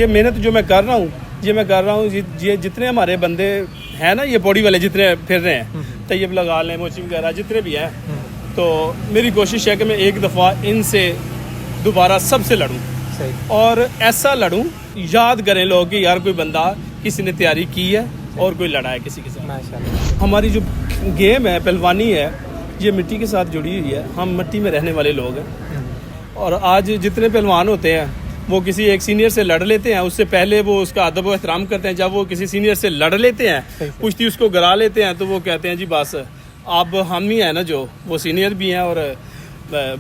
یہ محنت جو میں کر رہا ہوں یہ جتنے ہمارے بندے ہیں نا، یہ باڈی والے جتنے پھر رہے ہیں، طیب لگا لیں، موچی وغیرہ جتنے بھی ہیں، تو میری کوشش ہے کہ میں ایک دفعہ ان سے دوبارہ سب سے لڑوں، اور ایسا لڑوں یاد کریں لوگ کہ یار کوئی بندہ کسی نے تیاری کی ہے اور کوئی لڑا ہے کسی کے ساتھ۔ ہماری جو گیم ہے پہلوانی ہے، یہ مٹی کے ساتھ جڑی ہوئی ہے، ہم مٹی میں رہنے والے لوگ ہیں، اور آج جتنے پہلوان ہوتے ہیں وہ کسی ایک سینئر سے لڑ لیتے ہیں، اس سے پہلے وہ اس کا ادب و احترام کرتے ہیں، جب وہ کسی سینئر سے لڑ لیتے ہیں، کشتی اس کو گرا لیتے ہیں، تو وہ کہتے ہیں جی بس اب ہم ہی ہیں نا، جو وہ سینئر بھی ہیں اور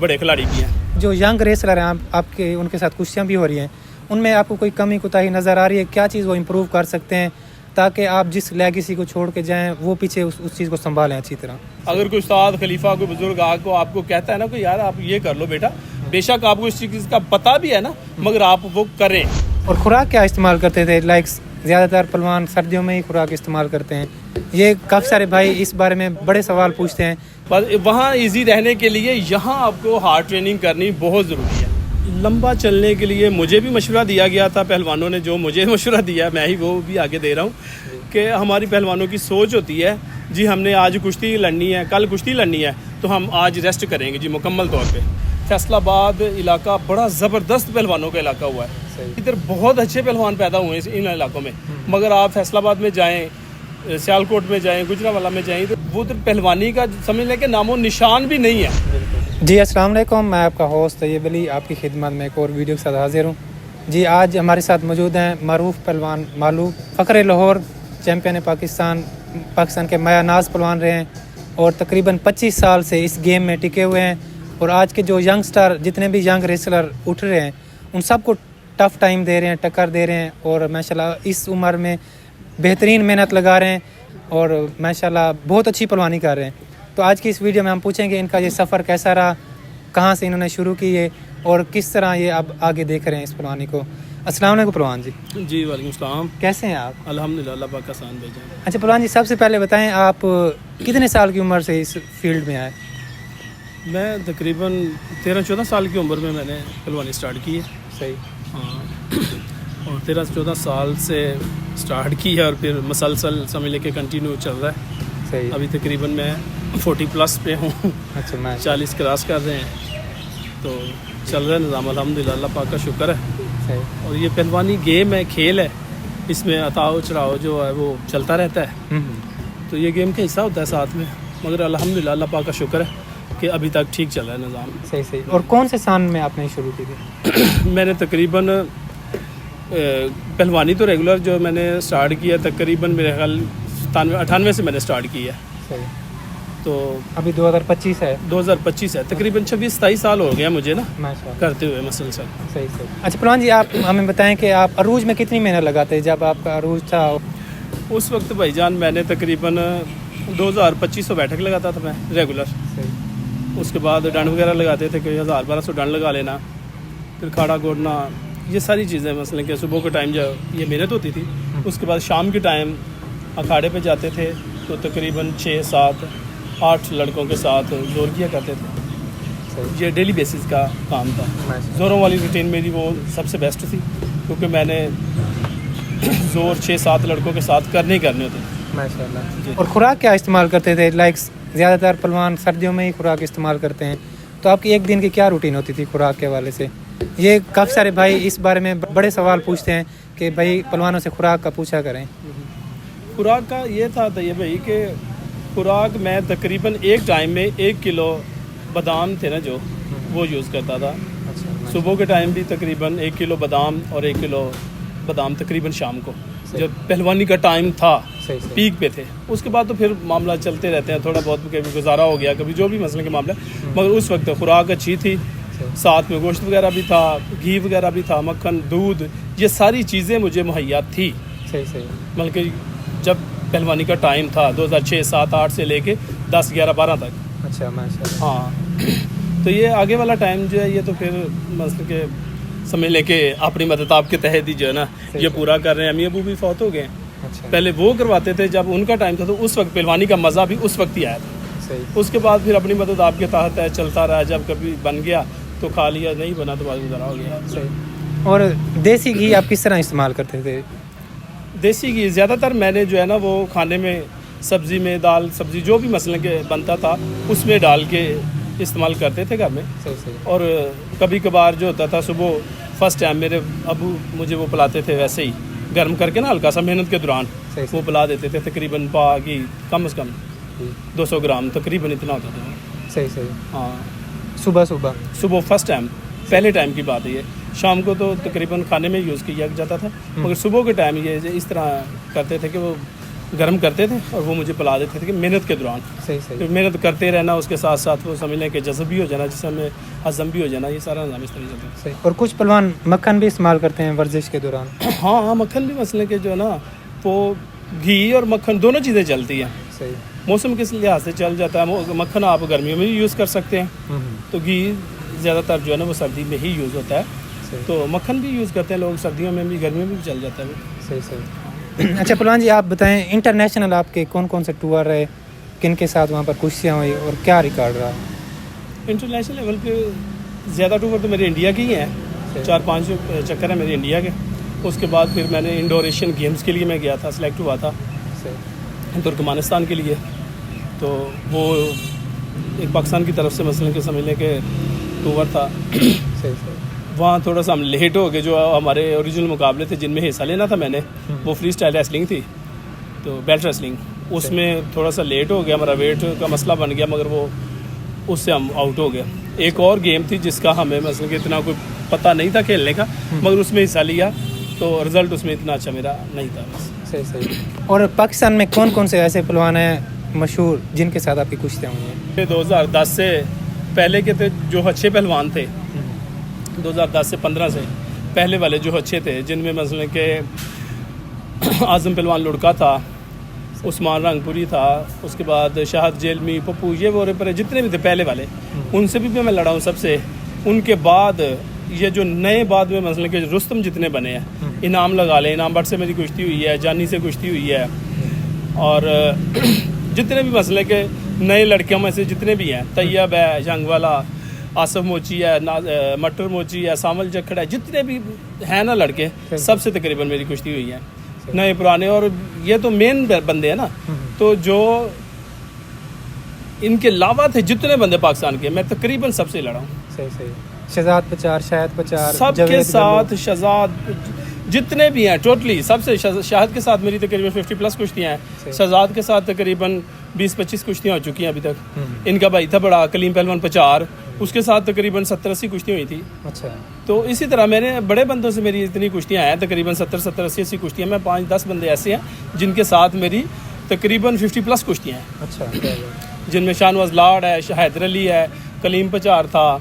بڑے کھلاڑی بھی ہیں۔ جو ینگ ریسلر ہیں آپ کے، ان کے ساتھ کشتیاں بھی ہو رہی ہیں، ان میں آپ کو کوئی کمی کوتاہی نظر آ رہی ہے؟ کیا چیز وہ امپروو کر سکتے ہیں تاکہ آپ جس لیگیسی کو چھوڑ کے جائیں وہ پیچھے اس چیز کو سنبھالیں اچھی طرح؟ اگر کوئی استاد خلیفہ کوئی بزرگ آپ کو کہتا ہے نا کہ یار آپ یہ کر لو بیٹا، بے شک آپ کو اس چیز کا پتہ بھی ہے نا، مگر آپ وہ کریں۔ اور خوراک کیا استعمال کرتے تھے؟ زیادہ تر پہلوان سردیوں میں ہی خوراک استعمال کرتے ہیں، یہ کافی سارے بھائی اس بارے میں بڑے سوال پوچھتے ہیں۔ بس وہاں ایزی رہنے کے لیے یہاں آپ کو ہارڈ ٹریننگ کرنی بہت ضروری ہے۔ لمبا چلنے کے لیے مجھے بھی مشورہ دیا گیا تھا، پہلوانوں نے جو مجھے مشورہ دیا میں ہی وہ بھی آگے دے رہا ہوں، کہ ہماری پہلوانوں کی سوچ ہوتی ہے جی ہم نے آج کشتی لڑنی ہے، کل کشتی لڑنی ہے، تو ہم آج ریسٹ کریں گے جی مکمل طور پہ۔ فیصل آباد علاقہ بڑا زبردست پہلوانوں کا علاقہ ہوا ہے، ادھر بہت اچھے پہلوان پیدا ہوئے ہیں ان علاقوں میں، مگر آپ فیصل آباد میں جائیں، سیالکوٹ میں جائیں، گجرانوالہ میں جائیں، تو وہ ادھر پہلوانی کا سمجھ لیں کہ نام و نشان بھی نہیں ہے۔ جی السلام علیکم، میں آپ کا ہوسٹ طیب علی آپ کی خدمت میں ایک اور ویڈیو کے ساتھ حاضر ہوں۔ جی آج ہمارے ساتھ موجود ہیں معروف پہلوان مالو، فخر لاہور، چیمپئن پاکستان کے مایہ ناز پہلوان رہے ہیں، اور تقریباً 25 سال سے اس گیم میں ٹکے ہوئے ہیں، اور آج کے جو ینگسٹر جتنے بھی ینگ ریسلر اٹھ رہے ہیں ان سب کو ٹف ٹائم دے رہے ہیں، ٹکر دے رہے ہیں، اور ماشاءاللہ اس عمر میں بہترین محنت لگا رہے ہیں، اور ماشاءاللہ بہت اچھی پہلوانی کر رہے ہیں۔ تو آج کی اس ویڈیو میں ہم پوچھیں گے ان کا یہ سفر کیسا رہا، کہاں سے انہوں نے شروع کی ہے، اور کس طرح یہ اب آگے دیکھ رہے ہیں اس پہلوانی کو۔ السلام علیکم پہلوان جی۔ جی وعلیکم السلام، کیسے ہیں آپ؟ الحمدللہ، اللہ پاک کا احسان بھیجا۔ اچھا پہلوان جی، سب سے پہلے بتائیں آپ کتنے سال کی عمر سے اس فیلڈ میں آئے؟ میں تقریباً 13-14 سال کی عمر میں نے پہلوانی سٹارٹ کی ہے۔ صحیح۔ ہاں، اور 13-14 سال سے سٹارٹ کی ہے، اور پھر مسلسل سمجھ لے کے کنٹینیو چل رہا ہے۔ صحیح۔ ابھی تقریباً میں 40+ پہ ہوں، اچھا، میں 40 کراس کر رہے ہیں، تو چل رہا ہے نظام، الحمدللہ، اللہ پاک کا شکر ہے۔ صحیح۔ اور یہ پہلوانی گیم ہے، کھیل ہے، اس میں اتاؤ چڑھاؤ جو ہے وہ چلتا رہتا ہے، تو یہ گیم کا حصہ ہوتا ہے ساتھ میں، مگر الحمدللہ اللہ پاک کا شکر ہے کہ ابھی تک ٹھیک چل رہا ہے نظام۔ صحیح صحیح۔ اور کون سے سال میں آپ نے شروع کی تھی؟ میں نے تقریباً پہلوانی تو ریگولر جو میں نے سٹارٹ کیا تقریباً میرے خیال 98 سے میں نے سٹارٹ کی ہے، صحیح، تو ابھی 2025 ہے۔ 2025 ہے، تقریباً 26-27 سال ہو گیا مجھے نا ماشاءاللہ، کرتے ہوئے مسلسل۔ صحیح صحیح۔ اچھا پہلوان جی، آپ ہمیں بتائیں کہ آپ عروج میں کتنی محنت لگاتے ہیں؟ جب آپ کا عروج تھا اس وقت بھائی جان میں نے تقریباً 2200 بیٹھک لگاتا تھا میں ریگولر، صحیح، اس کے بعد ڈنڈ وغیرہ لگاتے تھے، کوئی 1200 ڈنڈ لگا لینا، پھر کھاڑا گوڑنا، یہ ساری چیزیں، مثلا کہ صبح کے ٹائم جو یہ محنت ہوتی تھی، اس کے بعد شام کے ٹائم اکھاڑے پہ جاتے تھے، تو تقریباً 6-7-8 لڑکوں کے ساتھ زور کیا کرتے تھے، یہ ڈیلی بیسس کا کام تھا۔ زوروں والی روٹین میری وہ سب سے بیسٹ تھی، کیونکہ میں نے زور 6-7 لڑکوں کے ساتھ کرنے ہوتے تھے۔ ماشاء اللہ۔ اور خوراک کیا استعمال کرتے تھے؟ زیادہ تر پہلوان سردیوں میں ہی خوراک استعمال کرتے ہیں، تو آپ کی ایک دن کی کیا روٹین ہوتی تھی خوراک کے حوالے سے؟ یہ کافی سارے بھائی اس بارے میں بڑے سوال پوچھتے ہیں کہ بھائی پہلوانوں سے خوراک کا پوچھا کریں۔ خوراک کا یہ تھا یہ بھائی کہ خوراک میں تقریباً ایک ٹائم میں 1 کلو بادام تھے نا جو وہ یوز کرتا تھا، صبح کے ٹائم بھی تقریباً 1 کلو بادام، اور 1 کلو بادام تقریباً شام کو، جب پہلوانی کا ٹائم تھا پیک پہ تھے۔ اس کے بعد تو پھر معاملہ چلتے رہتے ہیں، تھوڑا بہت کبھی گزارا ہو گیا، کبھی جو بھی مسئلے کے معاملہ، مگر اس وقت خوراک اچھی تھی، ساتھ میں گوشت وغیرہ بھی تھا، گھی وغیرہ بھی تھا، مکھن، دودھ، یہ ساری چیزیں مجھے مہیا تھی۔ صحیح صحیح۔ بلکہ جب پہلوانی کا ٹائم تھا 2006, 7, 8 سے لے کے 10, 11, 12 تک۔ اچھا ماشاءاللہ۔ ہاں، تو یہ آگے والا ٹائم جو ہے یہ تو پھر مثلا کہ سمجھ لیں کہ اپنی مدد آپ کے تحت ہی جو ہے نا یہ پورا کر رہے ہیں۔ امی ابو بھی فوت ہو گئے، پہلے وہ کرواتے تھے جب ان کا ٹائم تھا، تو اس وقت پہلوانی کا مزہ بھی اس وقت ہی آیا تھا۔ اس کے بعد پھر اپنی مدد آپ کے تحت ہے، چلتا رہا، جب کبھی بن گیا تو کھا لیا، نہیں بنا تو بعد گزارا ہو گیا۔ اور دیسی گھی آپ کس طرح استعمال کرتے تھے؟ دیسی گھی زیادہ تر میں نے جو ہے نا وہ کھانے میں سبزی میں دال سبزی جو بھی مثلاً کہ بنتا تھا اس میں ڈال کے استعمال کرتے تھے گھر میں. صحیح. اور کبھی کبھار جو ہوتا تھا صبح فرسٹ ٹائم میرے ابو مجھے وہ پلاتے تھے ویسے ہی گرم کر کے نا ہلکا سا محنت کے دوران وہ پلا دیتے تھے. تقریباً پا گھی کم از کم 200 گرام تقریباً اتنا ہوتا تھا. صحیح. ہاں صبح فرسٹ ٹائم پہلے ٹائم کی بات ہے یہ. شام کو تو تقریباً کھانے میں یوز کیا جاتا تھا مگر صبح کے ٹائم یہ اس طرح کرتے تھے کہ وہ گرم کرتے تھے اور وہ مجھے پلا دیتے تھے کہ محنت کے دوران. صحیح. محنت کرتے رہنا اس کے ساتھ ساتھ وہ سمجھ لیں کہ جذب بھی ہو جانا جس میں ہضم بھی ہو جانا یہ سارا نظام اس طرح چلتا ہے. صحیح. اور کچھ پہلوان مکھن بھی استعمال کرتے ہیں ورزش کے دوران. ہاں مکھن بھی مسئلے کہ جو ہے نا وہ گھی اور مکھن دونوں چیزیں چلتی ہیں. صحیح. موسم کے لحاظ سے چل جاتا ہے. مکھن آپ گرمیوں میں بھی یوز کر سکتے ہیں تو گھی زیادہ تر جو ہے نا وہ سردی میں ہی یوز ہوتا ہے. تو مکھن بھی یوز کرتے ہیں لوگ سردیوں میں بھی گرمیوں میں بھی چل جاتا ہے. صحیح. اچھا پہلوان جی آپ بتائیں انٹرنیشنل آپ کے کون سے ٹور رہے, کن کے ساتھ وہاں پر کشتیاں ہوئی اور کیا ریکارڈ رہا؟ انٹرنیشنل لیول پہ زیادہ ٹور تو میرے انڈیا کے ہی ہیں. 4-5 چکر ہیں میرے انڈیا کے. اس کے بعد پھر میں نے انڈور ایشین گیمز کے لیے میں گیا تھا, سلیکٹ ہوا تھا ترکمانستان کے لیے. تو وہ ایک پاکستان کی طرف سے مثلاً کہ سمجھ لیں کہ ٹور تھا. وہاں تھوڑا سا ہم لیٹ ہو گئے. جو ہمارے اوریجنل مقابلے تھے جن میں حصہ لینا تھا میں نے وہ فری اسٹائل ریسلنگ تھی تو بیلٹ ریسلنگ, اس میں تھوڑا سا لیٹ ہو گیا. ہمارا ویٹ کا مسئلہ بن گیا مگر وہ اس سے ہم آؤٹ ہو گئے. ایک اور گیم تھی جس کا ہمیں مثلا کہ اتنا کوئی پتہ نہیں تھا کھیلنے کا مگر اس میں حصہ لیا تو رزلٹ اس میں اتنا اچھا میرا نہیں تھا. صحیح. اور پاکستان میں کون سے ایسے پہلوان ہیں مشہور جن کے ساتھ آپ کی کشتیاں ہوئی ہیں؟ 2010 سے پہلے کے تھے جو اچھے پہلوان تھے, 2010 سے 15 سے پہلے والے جو اچھے تھے جن میں مثلا کہ اعظم پہلوان لڑکا تھا, عثمان رنگ پوری تھا, اس کے بعد شاہد جیلمی پپو یہ وہ پر جتنے بھی تھے پہلے والے ان سے بھی میں لڑا ہوں سب سے. ان کے بعد یہ جو نئے بعد میں مثلا کہ رستم جتنے بنے ہیں انعام لگا لیں, انعام بٹ سے میری کشتی ہوئی ہے, جانی سے کشتی ہوئی ہے, اور جتنے بھی مسئلے کے نئے لڑکیوں میں سے جتنے بھی ہیں, طیب ہے, جنگ والا, آصف موچی ہے, مٹر موچی ہے, سامل جکھڑ ہے, جتنے بھی ہیں نا لڑکے سب سے تقریباً میری کشتی ہوئی ہے نئے پرانے. اور یہ تو مین بندے ہیں نا, تو جو ان کے علاوہ تھے جتنے بندے پاکستان کے میں تقریباً سب سے لڑا ہوں. صحیح. شہزاد پچار, شاہد پچار, سب کے ساتھ, شہزاد جتنے بھی ہیں ٹوٹلی سب سے. شاہد کے ساتھ میری تقریباً 50+ کشتیاں ہیں. شہزاد کے ساتھ تقریباً 20-25 کشتیاں ہو چکی ہیں ابھی تک. ان کا بھائی تھا بڑا کلیم پہلوان پچار, اس کے ساتھ تقریباً 70-80 کشتیاں ہوئی تھی. اچھا. تو اسی طرح میں نے بڑے بندوں سے میری اتنی کشتیاں ہیں تقریباً 70-80 کشتیاں. میں 5-10 بندے ایسے ہیں جن کے ساتھ میری تقریباً 50+ کشتیاں ہیں. اچھا. جن میں شاہنواز لاڈ ہے, حیدر علی ہے, کلیم پچار تھا,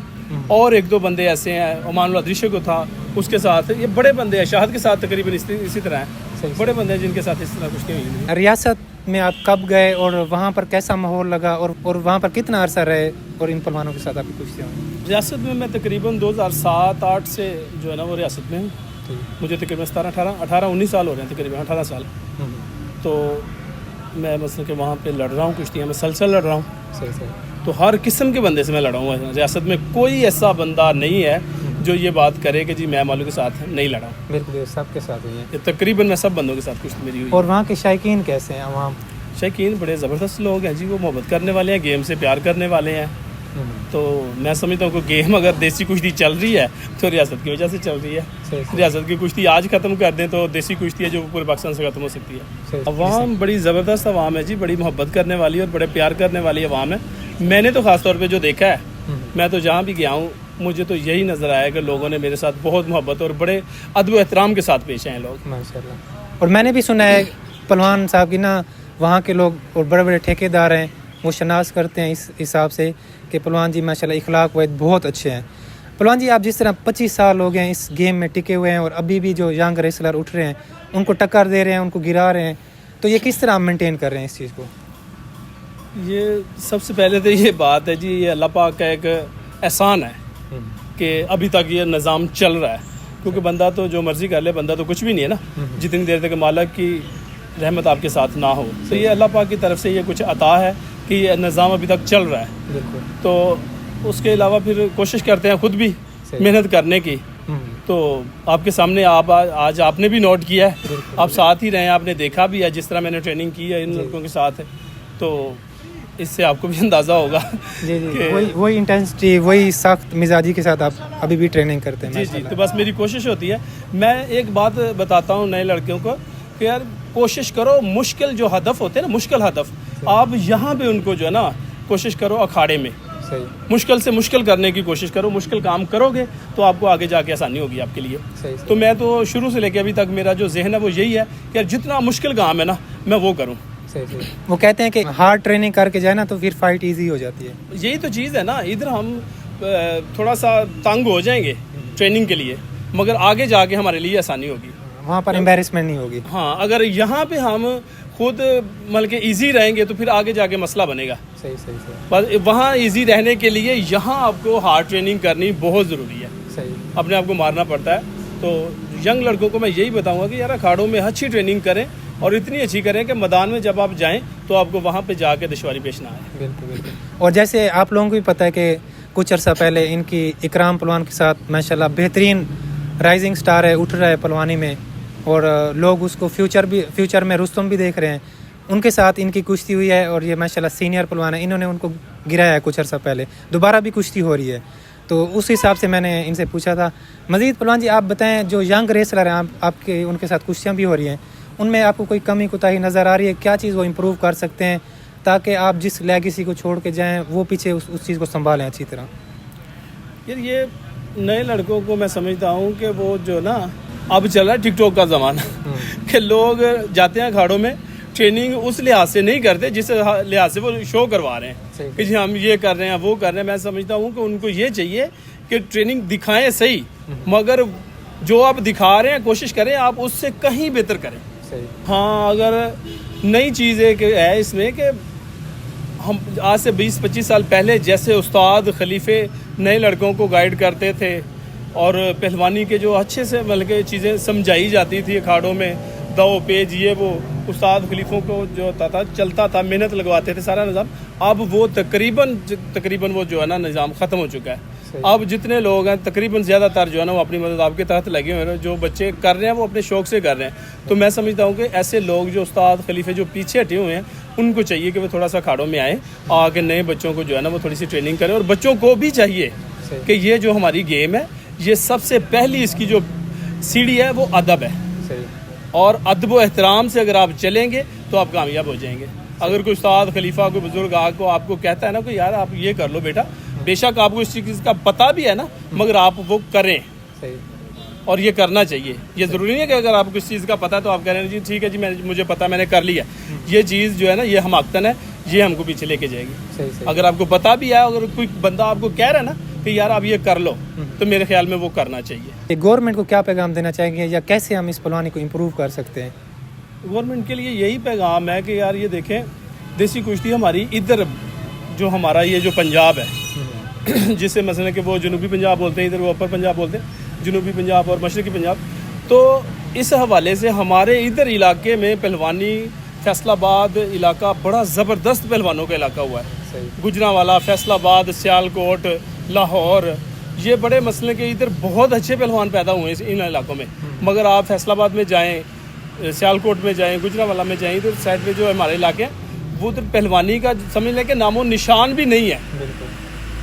اور 1-2 بندے ایسے ہیں, امان اللہ دریشے کو تھا اس کے ساتھ. یہ بڑے بندے ہیں. شاہد کے ساتھ تقریباً اسی طرح ہیں, بڑے بندے ہیں جن کے ساتھ اس طرح کشتیاں ہوئی. ریاست میں آپ کب گئے اور وہاں پر کیسا ماحول لگا اور وہاں پر کتنا عرصہ رہے اور ان پہلوانوں کے ساتھ آپ کی کشتیاں ہوئی؟ ریاست میں تقریباً 2007-8 سے جو ہے نا وہ ریاست میں ہوں. مجھے تقریباً 18-19 سال ہو رہے ہیں, تقریباً 18 سال. تو میں مثلا کہ وہاں پہ لڑ رہا ہوں کشتیاں, میں سلسل لڑ رہا ہوں. تو ہر قسم کے بندے سے میں لڑا ہوں. ریاست میں کوئی ایسا بندہ نہیں ہے جو یہ بات کرے کہ جی میں والوں کے ساتھ نہیں لڑا ہوں. بالکل سب کے ساتھ ہوئی ہیں. تقریباً میں سب بندوں کے ساتھ کشتی میری ہوئی. اور وہاں کے شائقین کیسے ہیں؟ عوام شائقین بڑے زبردست لوگ ہیں جی. وہ محبت کرنے والے ہیں, گیم سے پیار کرنے والے ہیں. تو میں سمجھتا ہوں کہ گیم اگر دیسی کشتی چل رہی ہے تو ریاست کی وجہ سے چل رہی ہے. ریاست کی کشتی آج ختم کر دیں تو دیسی کشتی ہے جو پورے پاکستان سے ختم ہو سکتی ہے. عوام بڑی زبردست عوام ہے جی, بڑی محبت کرنے والی اور بڑے پیار کرنے والی عوام ہے. میں نے تو خاص طور پہ جو دیکھا ہے, میں تو جہاں بھی گیا ہوں مجھے تو یہی نظر آیا کہ لوگوں نے میرے ساتھ بہت محبت اور بڑے ادب و احترام کے ساتھ پیش آئے ہیں لوگ. ماشاءاللہ. اور میں نے بھی سنا ہے پہلوان صاحب کی نا وہاں کے لوگ اور بڑے بڑے ٹھیکیدار ہیں وہ شناخت کرتے ہیں اس حساب سے کہ پہلوان جی ماشاءاللہ اخلاق و بہت اچھے ہیں. پہلوان جی آپ جس طرح 25 سال ہو گئے ہیں اس گیم میں ٹکے ہوئے ہیں اور ابھی بھی جو ینگ ریسلر اٹھ رہے ہیں ان کو ٹکر دے رہے ہیں, ان کو گرا رہے ہیں, تو یہ کس طرح مینٹین کر رہے ہیں اس چیز کو؟ یہ سب سے پہلے تو یہ بات ہے جی, یہ اللہ پاک کا ایک احسان ہے کہ ابھی تک یہ نظام چل رہا ہے. کیونکہ بندہ تو جو مرضی کر لے, بندہ تو کچھ بھی نہیں ہے نا جتنی دیر تک مالک کی رحمت آپ کے ساتھ نہ ہو. تو یہ اللہ پاک کی طرف سے یہ کچھ عطا ہے کہ یہ نظام ابھی تک چل رہا ہے. تو اس کے علاوہ پھر کوشش کرتے ہیں خود بھی محنت کرنے کی تو آپ کے سامنے آج آپ نے بھی نوٹ کیا ہے, آپ ساتھ ہی رہے ہیں, آپ نے دیکھا بھی ہے جس طرح میں نے ٹریننگ کی ہے ان لڑکوں کے ساتھ, تو اس سے آپ کو بھی اندازہ ہوگا. جی وہی انٹینسٹی, وہی سخت مزاجی کے ساتھ آپ ابھی بھی ٹریننگ کرتے ہیں. جی تو بس میری کوشش ہوتی ہے, میں ایک بات بتاتا ہوں نئے لڑکیوں کو کہ یار کوشش کرو, مشکل جو ہدف ہوتے ہیں نا, مشکل ہدف, آپ یہاں پہ ان کو جو ہے نا کوشش کرو اکھاڑے میں مشکل سے مشکل کرنے کی کوشش کرو. مشکل کام کرو گے تو آپ کو آگے جا کے آسانی ہوگی آپ کے لیے. تو میں تو شروع سے لے کے ابھی تک میرا جو ذہن ہے وہ یہی ہے کہ جتنا مشکل کام ہے نا میں وہ کروں. وہ کہتے ہیں کہ ہارڈ ٹریننگ کر کے جائے نا تو پھر فائٹ ایزی ہو جاتی ہے. یہی تو چیز ہے نا, ادھر ہم تھوڑا سا تنگ ہو جائیں گے ٹریننگ کے لیے, مگر آگے جا کے ہمارے لیے آسانی ہوگی, وہاں پر امبیرسمنٹ نہیں ہوگی. ہاں اگر یہاں پہ ہم خود مطلب کہ ایزی رہیں گے تو پھر آگے جا کے مسئلہ بنے گا. صحیح. وہاں ایزی رہنے کے لیے یہاں آپ کو ہارڈ ٹریننگ کرنی بہت ضروری ہے. صحیح. اپنے آپ کو مارنا پڑتا ہے. تو ینگ لڑکوں کو میں یہی بتاؤں گا کہ یار اکھاڑوں میں اچھی ٹریننگ کریں اور اتنی اچھی کریں کہ میدان میں جب آپ جائیں تو آپ کو وہاں پہ جا کے دشواری پیش نہ آئے. بالکل. اور جیسے آپ لوگوں کو بھی پتہ ہے کہ کچھ عرصہ پہلے ان کی اکرام پلوان کے ساتھ ماشاءاللہ بہترین رائزنگ سٹار ہے, اٹھ رہا ہے پلوانی میں, اور لوگ اس کو فیوچر میں رستم بھی دیکھ رہے ہیں. ان کے ساتھ ان کی کشتی ہوئی ہے اور یہ ماشاءاللہ سینئر پلوان ہے, انہوں نے ان کو گرایا ہے کچھ عرصہ پہلے, دوبارہ بھی کشتی ہو رہی ہے. تو اس حساب سے میں نے ان سے پوچھا تھا. مزید پلوان جی آپ بتائیں, جو ینگ ریسلر ہیں آپ کے, ان کے ساتھ کشتیاں بھی ہو رہی ہیں, ان میں آپ کو کوئی کمی کوتاہی نظر آ رہی ہے؟ کیا چیز وہ امپروو کر سکتے ہیں تاکہ آپ جس لیگیسی کو چھوڑ کے جائیں وہ پیچھے اس چیز کو سنبھالیں اچھی طرح؟ یار یہ نئے لڑکوں کو میں سمجھتا ہوں کہ وہ جو نا اب چل رہا ہے ٹک ٹاک کا زمانہ کہ لوگ جاتے ہیں اکھاڑوں میں, ٹریننگ اس لحاظ سے نہیں کرتے جس لحاظ سے وہ شو کروا رہے ہیں کہ جی ہم یہ کر رہے ہیں وہ کر رہے ہیں. میں سمجھتا ہوں کہ ان کو یہ چاہیے کہ ٹریننگ دکھائیں صحیح, مگر جو آپ دکھا رہے ہیں کوشش کریں آپ اس سے کہیں بہتر کریں. ہاں اگر نئی چیز ایک ہے اس میں کہ ہم آج سے 20-25 سال پہلے جیسے استاد خلیفے نئے لڑکوں کو گائیڈ کرتے تھے اور پہلوانی کے جو اچھے سے مطلب کہ چیزیں سمجھائی جاتی تھی اکھاڑوں میں, دو پیج یہ وہ استاد خلیفوں کو جو ہوتا تھا چلتا تھا, محنت لگواتے تھے سارا نظام, اب وہ تقریباً وہ جو ہے نا نظام ختم ہو چکا ہے. اب جتنے لوگ ہیں تقریباً زیادہ تر جو ہے نا وہ اپنی مدد آپ کے تحت لگے ہوئے ہیں, جو بچے کر رہے ہیں وہ اپنے شوق سے کر رہے ہیں. تو میں سمجھتا ہوں کہ ایسے لوگ جو استاد خلیفے جو پیچھے ہٹے ہوئے ہیں ان کو چاہیے کہ وہ تھوڑا سا اکھاڑوں میں آئیں, آ کے نئے بچوں کو جو ہے نا وہ تھوڑی سی ٹریننگ کریں. اور بچوں کو بھی چاہیے کہ یہ جو ہماری گیم ہے یہ سب سے پہلی اس کی جو سیڑھی ہے وہ ادب ہے, اور ادب و احترام سے اگر آپ چلیں گے تو آپ کامیاب ہو جائیں گے. اگر کوئی استاد خلیفہ کوئی بزرگ آپ کو کہتا ہے نا کہ یار آپ یہ کر لو بیٹا, بے شک آپ کو اس چیز کا پتہ بھی ہے نا, مگر آپ وہ کریں, اور یہ کرنا چاہیے. یہ ضروری نہیں ہے کہ اگر آپ کو اس چیز کا پتہ ہے تو آپ کہہ رہے ہیں جی ٹھیک ہے جی مجھے پتہ میں نے کر لیا. یہ چیز جو ہے نا یہ حماقتن ہے, یہ ہم کو پیچھے لے کے جائے گی. اگر آپ کو پتہ بھی ہے, اگر کوئی بندہ آپ کو کہہ رہا ہے نا کہ یار آپ یہ کر لو, تو میرے خیال میں وہ کرنا چاہیے. گورنمنٹ کو کیا پیغام دینا چاہیں گے, یا کیسے ہم اس پلوانی کو امپروو کر سکتے ہیں؟ گورنمنٹ کے لیے یہی پیغام ہے کہ یار یہ دیکھیں دیسی کشتی ہماری ادھر جو ہمارا یہ جو پنجاب ہے جسے مثلا کہ وہ جنوبی پنجاب بولتے ہیں, ادھر وہ اپر پنجاب بولتے ہیں, جنوبی پنجاب اور مشرقی پنجاب. تو اس حوالے سے ہمارے ادھر علاقے میں پہلوانی فیصل آباد علاقہ بڑا زبردست پہلوانوں کا علاقہ ہوا ہے. گجرانوالا, فیصل آباد, سیال کوٹ, لاہور, یہ بڑے مسئلے کے ادھر بہت اچھے پہلوان پیدا ہوئے ہیں ان علاقوں میں. مگر آپ فیصل آباد میں جائیں, سیال کوٹ میں جائیں, گجرانوالا میں جائیں, ادھر سائڈ میں جو ہمارے علاقے ہیں وہ ادھر پہلوانی کا سمجھ لیں کہ نام و نشان بھی نہیں ہے.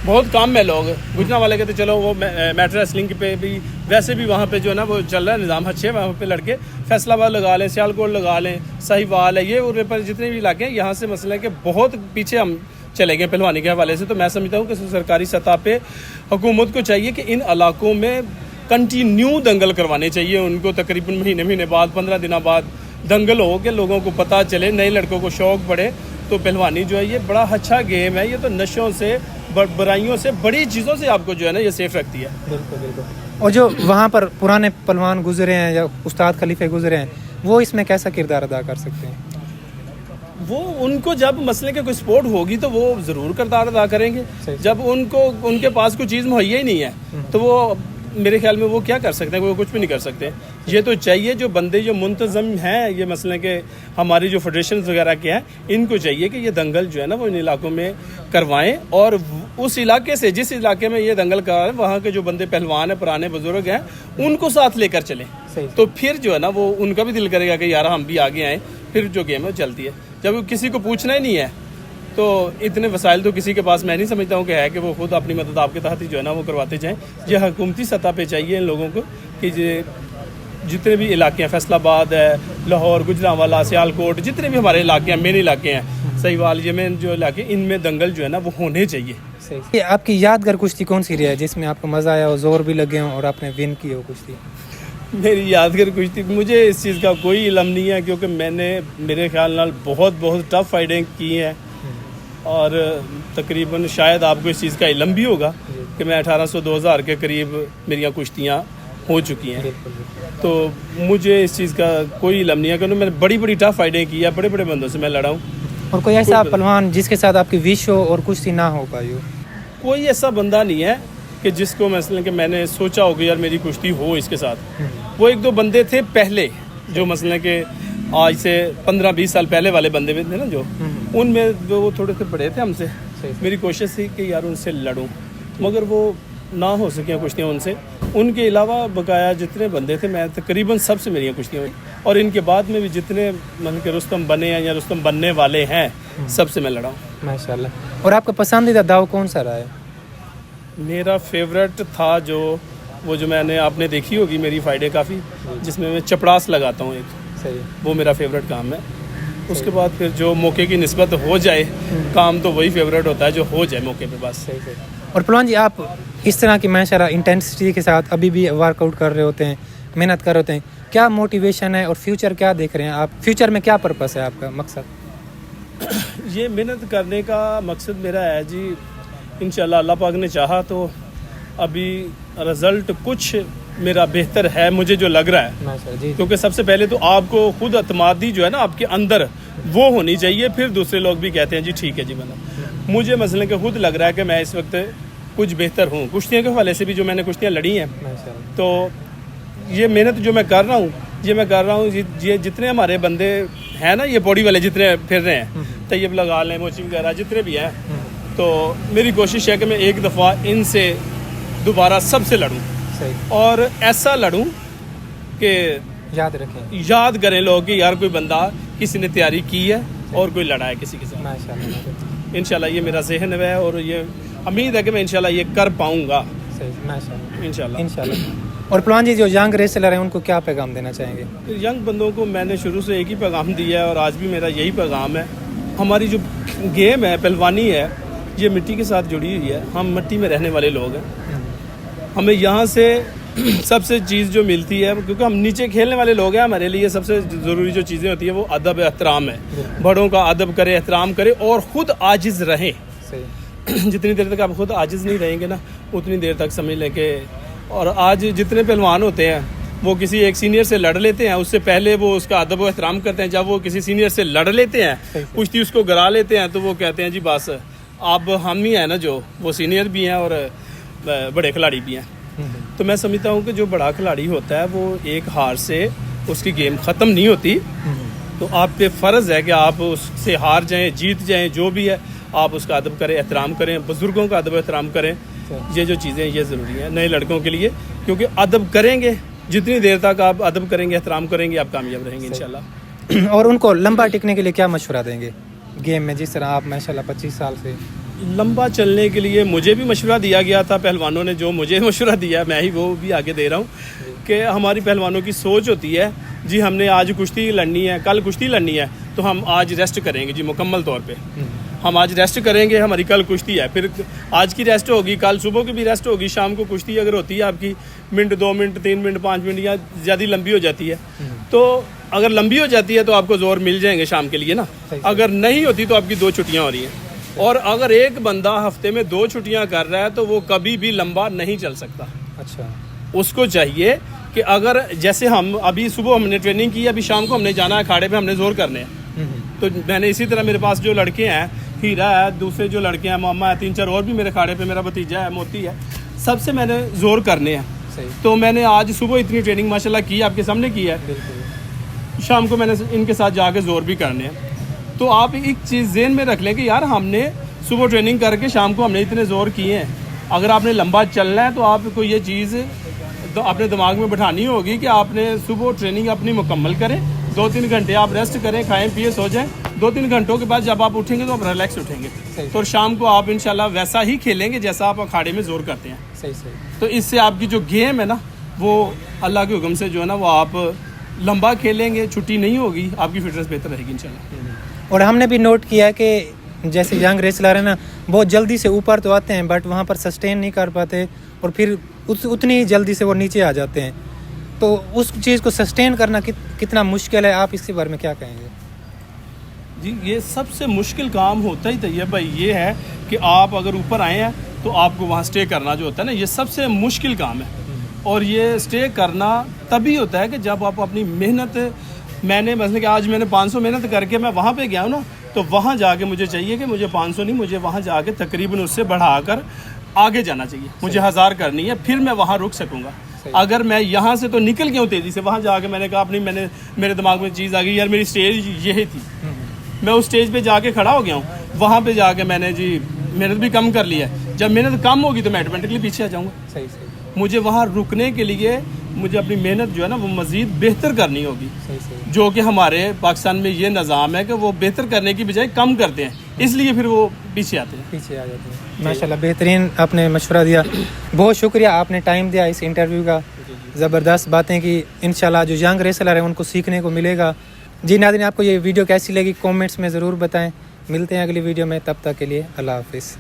بہت کم ہے لوگ. گجرانوالے کے تو چلو وہ میٹ ریسلنگ پہ بھی ویسے بھی وہاں پہ جو ہے نا وہ چل رہا ہے نظام اچھے, وہاں پہ لڑکے فیصل آباد لگا لیں, سیال کوٹ لگا لیں, ساہیوال ہے, یہ پر جتنے بھی علاقے ہیں یہاں سے مسئلہ ہے کہ بہت پیچھے ہم چلے گئے پہلوانی کے حوالے سے. تو میں سمجھتا ہوں کہ سرکاری سطح پہ حکومت کو چاہیے کہ ان علاقوں میں کنٹینیو دنگل کروانے چاہیے ان کو. تقریباً مہینے بعد 15 دنوں بعد دنگل ہو کہ لوگوں کو پتہ چلے, نئے لڑکوں کو شوق پڑے. تو پہلوانی جو ہے یہ بڑا اچھا گیم ہے, یہ تو نشوں سے برائیوں سے بڑی چیزوں سے آپ کو جو ہے نا یہ سیف رکھتی ہے. بالکل. اور جو وہاں پر پرانے پہلوان گزرے ہیں یا استاد خلیفے گزرے ہیں وہ اس میں کیسا کردار ادا کر سکتے ہیں؟ وہ ان کو جب مسئلے کے کوئی سپورٹ ہوگی تو وہ ضرور کردار ادا کریں گے. جب ان کے پاس کوئی چیز مہیا ہی نہیں ہے تو وہ میرے خیال میں وہ کیا کر سکتے ہیں, وہ کچھ بھی نہیں کر سکتے. یہ تو چاہیے جو بندے جو منتظم ہیں, یہ مثلا کہ ہماری جو فیڈریشنز وغیرہ کے ہیں, ان کو چاہیے کہ یہ دنگل جو ہے نا وہ ان علاقوں میں کروائیں, اور اس علاقے سے جس علاقے میں یہ دنگل کروائیں وہاں کے جو بندے پہلوان ہیں, پرانے بزرگ ہیں, ان کو ساتھ لے کر چلیں. تو پھر جو ہے نا وہ ان کا بھی دل کرے گا کہ یار ہم بھی آگے آئیں, پھر جو گیم ہے چلتی ہے. جب کسی کو پوچھنا ہی نہیں ہے تو اتنے وسائل تو کسی کے پاس میں نہیں سمجھتا ہوں کہ ہے کہ وہ خود اپنی مدد آپ کے تحت ہی جو ہے نا وہ کرواتے جائیں. یہ حکومتی سطح پہ چاہیے ان لوگوں کو کہ جتنے بھی علاقے ہیں, فیصل آباد ہے, لاہور, گجرانوالا, سیالکوٹ, جتنے بھی ہمارے علاقے ہیں, مین علاقے ہیں, سہیوال, یہ مین جو علاقے, ان میں دنگل جو ہے نا وہ ہونے چاہیے. صحیح. آپ کی یادگار کشتی کون سی رہی ہے جس میں آپ کو مزہ آیا ہو, زور بھی لگے ہوں اور آپ نے ون کی ہو کشتی؟ میری یادگار کشتی, مجھے اس چیز کا کوئی علم نہیں ہے کیونکہ میں نے میرے خیال نال بہت ٹف فائٹیں کی ہیں, اور تقریباً شاید آپ کو اس چیز کا علم بھی ہوگا کہ میں 1800-2000 کے قریب میری کشتیاں ہو چکی ہیں. تو مجھے اس چیز کا کوئی علم نہیں ہے کیونکہ میں نے بڑی ٹف فائٹیں کی ہیں, بڑے بندوں سے میں لڑا ہوں. اور کوئی ایسا پہلوان جس کے ساتھ آپ کی وش ہو اور کشتی نہ ہو پائی ہو؟ کوئی ایسا بندہ نہیں ہے کہ جس کو مثلا کہ میں نے سوچا ہوگا یار میری کشتی ہو اس کے ساتھ. وہ 1-2 بندے تھے پہلے جو مثلا کہ آج سے 15-20 سال پہلے والے بندے تھے نا, جو ان میں وہ تھوڑے سے بڑے تھے ہم سے. میری کوشش تھی کہ یار ان سے لڑوں, مگر وہ نہ ہو سکیں کشتیاں ان سے. ان کے علاوہ بقایا جتنے بندے تھے میں تقریباً سب سے میری کشتیاں ہوئی, اور ان کے بعد میں بھی جتنے مطلب کہ رستم بنے ہیں یا رستم بننے والے ہیں سب سے میں لڑا ہوں. ماشاء اللہ. اور آپ کا پسندیدہ داؤ کون سا رہا ہے؟ میرا فیوریٹ تھا جو میں نے آپ نے دیکھی ہوگی میری فائٹیں کافی, جس میں چپڑاس لگاتا ہوں ایک, وہ میرا فیوریٹ کام ہے. اس کے بعد پھر جو موقع کی نسبت ہو جائے کام تو وہی فیوریٹ ہوتا ہے جو ہو جائے موقع پہ بس. اور پلوان جی, آپ اس طرح کی ماشاء اللہ انٹینسٹی کے ساتھ ابھی بھی ورک آؤٹ کر رہے ہوتے ہیں, محنت کر رہے ہوتے ہیں, کیا موٹیویشن ہے اور فیوچر کیا دیکھ رہے ہیں آپ؟ فیوچر میں کیا پرپس ہے آپ کا مقصد؟ یہ محنت کرنے کا مقصد میرا ہے جی, انشاءاللہ اللہ پاک نے چاہا تو ابھی رزلٹ کچھ میرا بہتر ہے مجھے جو لگ رہا ہے. کیونکہ سب سے پہلے تو آپ کو خود اعتمادی جو ہے نا آپ کے اندر وہ ہونی چاہیے, پھر دوسرے لوگ بھی کہتے ہیں جی ٹھیک ہے جی بنا. مجھے مثلا کہ خود لگ رہا ہے کہ میں اس وقت کچھ بہتر ہوں. کشتیوں کے حوالے سے بھی جو میں نے کشتیاں لڑی ہیں, تو یہ محنت جو میں کر رہا ہوں یہ جتنے ہمارے بندے ہیں نا, یہ باڈی والے جتنے پھر رہے ہیں, طیب لگا لیں, موچی وغیرہ جتنے بھی ہیں, تو میری کوشش ہے کہ میں ایک دفعہ ان سے دوبارہ سب سے لڑوں, اور ایسا لڑوں کہ یاد کریں لوگ کہ یار کوئی بندہ کسی نے تیاری کی ہے اور کوئی لڑا ہے کسی کے ساتھ. انشاءاللہ یہ میرا ذہن ہے, اور یہ امید ہے کہ میں انشاءاللہ یہ کر پاؤں گا انشاءاللہ. اور پلوان جی, جو ینگ ریسلر ہیں ان کو کیا پیغام دینا چاہیں گے؟ ینگ بندوں کو میں نے شروع سے ایک ہی پیغام دیا ہے, اور آج بھی میرا یہی پیغام ہے. ہماری جو گیم ہے, پہلوانی ہے, یہ مٹی کے ساتھ جڑی ہوئی ہے. ہم مٹی میں رہنے والے لوگ ہیں. ہمیں یہاں سے سب سے چیز جو ملتی ہے, کیونکہ ہم نیچے کھیلنے والے لوگ ہیں, ہمارے لیے سب سے ضروری جو چیزیں ہوتی ہیں وہ ادب احترام ہے. بڑوں کا ادب کرے, احترام کرے, اور خود عاجز رہیں. جتنی دیر تک آپ خود عاجز نہیں رہیں گے نا, اتنی دیر تک سمجھ لیں کہ. اور آج جتنے پہلوان ہوتے ہیں وہ کسی ایک سینئر سے لڑ لیتے ہیں, اس سے پہلے وہ اس کا ادب و احترام کرتے ہیں. جب وہ کسی سینئر سے لڑ لیتے ہیں, کشتی اس کو گرا لیتے ہیں, تو وہ کہتے ہیں جی بس اب ہم ہی ہیں نا جو وہ سینئر بھی ہیں اور بڑے کھلاڑی بھی ہیں. تو میں سمجھتا ہوں کہ جو بڑا کھلاڑی ہوتا ہے وہ ایک ہار سے اس کی گیم ختم نہیں ہوتی. تو آپ پہ فرض ہے کہ آپ اس سے ہار جائیں, جیت جائیں, جو بھی ہے آپ اس کا ادب کریں, احترام کریں, بزرگوں کا ادب احترام کریں. یہ جو چیزیں یہ ضروری ہیں نئے لڑکوں کے لیے, کیونکہ ادب کریں گے, جتنی دیر تک آپ ادب کریں گے, احترام کریں گے, آپ کامیاب رہیں گے انشاءاللہ. اور ان کو لمبا ٹکنے کے لیے کیا مشورہ دیں گے گیم میں, جس طرح آپ ماشاءاللہ 25 سال سے؟ لمبا چلنے کے لیے مجھے بھی مشورہ دیا گیا تھا پہلوانوں نے, جو مجھے مشورہ دیا میں ہی وہ بھی آگے دے رہا ہوں کہ ہماری پہلوانوں کی سوچ ہوتی ہے جی ہم نے آج کشتی لڑنی ہے, کل کشتی لڑنی ہے, تو ہم آج ریسٹ کریں گے جی مکمل طور پہ. ہم آج ریسٹ کریں گے, ہماری کل کشتی ہے, پھر آج کی ریسٹ ہوگی, کل صبح کی بھی ریسٹ ہوگی, شام کو کشتی اگر ہوتی ہے آپ کی منٹ 2 منٹ 3 منٹ 5 منٹ یا زیادہ لمبی ہو جاتی ہے, تو اگر لمبی ہو جاتی ہے تو آپ کو زور مل جائیں گے شام کے لیے نا. اگر نہیں ہوتی تو آپ کی 2 چھٹیاں ہو رہی ہیں. اور اگر ایک بندہ ہفتے میں 2 چھٹیاں کر رہا ہے تو وہ کبھی بھی لمبا نہیں چل سکتا. اچھا, اس کو چاہیے کہ اگر جیسے ہم ابھی صبح ہم نے ٹریننگ کی, ابھی شام کو ہم نے جانا ہے کھاڑے پہ, ہم نے زور کرنے ہیں. تو میں نے اسی طرح میرے پاس جو لڑکے ہیں, ہیرا ہے, دوسرے جو لڑکے ہیں, ماما ہے, 3-4 اور بھی میرے کھاڑے پہ, میرا بھتیجا ہے, موتی ہے, سب سے میں نے زور کرنے ہیں. صحیح. تو میں نے آج صبح اتنی ٹریننگ ماشاءاللہ کی آپ کے سامنے کی ہے, بالکل شام کو میں نے ان کے ساتھ جا کے زور بھی کرنے ہیں. تو آپ ایک چیز ذہن میں رکھ لیں کہ یار ہم نے صبح ٹریننگ کر کے شام کو ہم نے اتنے زور کیے ہیں. اگر آپ نے لمبا چلنا ہے تو آپ کو یہ چیز اپنے دماغ میں بٹھانی ہوگی کہ آپ نے صبح ٹریننگ اپنی مکمل کریں, 2-3 گھنٹے آپ ریسٹ کریں, کھائیں پیے سو جائیں. 2-3 گھنٹوں کے بعد جب آپ اٹھیں گے تو آپ ریلیکس اٹھیں گے. تو شام کو آپ انشاءاللہ ویسا ہی کھیلیں گے جیسا آپ اکھاڑے میں زور کرتے ہیں. صحیح. تو اس سے آپ کی جو گیم ہے نا وہ اللہ کے حکم سے جو ہے نا وہ آپ لمبا کھیلیں گے, چھٹی نہیں ہوگی, آپ کی فٹنس بہتر رہے گی انشاءاللہ. اور ہم نے بھی نوٹ کیا کہ جیسے ینگ ریسلر ہے نا, بہت جلدی سے اوپر تو آتے ہیں بٹ وہاں پر سسٹین نہیں کر پاتے اور پھر اتنی ہی جلدی سے وہ نیچے آ جاتے ہیں. تو اس چیز کو سسٹین کرنا کتنا مشکل ہے, آپ اس کے بارے میں کیا کہیں گے؟ جی یہ سب سے مشکل کام ہوتا ہی طیب بھائی یہ ہے کہ آپ اگر اوپر آئے ہیں تو آپ کو وہاں سٹے کرنا جو ہوتا ہے نا, یہ سب سے مشکل کام ہے. اور یہ سٹے کرنا تبھی ہوتا ہے کہ جب آپ اپنی محنت, میں نے مثلا کہ آج میں نے 500 محنت کر کے میں وہاں پہ گیا ہوں نا, تو وہاں جا کے مجھے چاہیے کہ مجھے 500 نہیں, مجھے وہاں جا کے تقریباً اس سے بڑھا کر آگے جانا چاہیے. مجھے 1000 کرنی ہے, پھر میں وہاں رک سکوں گا. اگر میں یہاں سے تو نکل گیا ہوں تیزی سے, وہاں جا کے میں نے کہا اپنی میرے دماغ میں چیز آ گئی یار میری سٹیج یہی تھی, میں اس سٹیج پہ جا کے کھڑا ہو گیا ہوں, وہاں پہ جا کے میں نے جی محنت بھی کم کر لی ہے. جب محنت کم ہوگی تو میں آٹومیٹکلی پیچھے آ جاؤں گا. مجھے وہاں رکنے کے لیے مجھے اپنی محنت جو ہے نا وہ مزید بہتر کرنی ہوگی, جو کہ ہمارے پاکستان میں یہ نظام ہے کہ وہ بہتر کرنے کی بجائے کم کرتے ہیں, اس لیے پھر وہ پیچھے آتے ہیں. ماشاءاللہ بہترین آپ نے مشورہ دیا, بہت شکریہ آپ نے ٹائم دیا اس انٹرویو کا, زبردست باتیں کی. انشاءاللہ جو ینگ ریسلر ہیں ان کو سیکھنے کو ملے گا. جی ناظرین, آپ کو یہ ویڈیو کیسی لگی کامنٹس میں ضرور بتائیں. ملتے ہیں اگلی ویڈیو میں, تب تک کے لیے اللہ حافظ.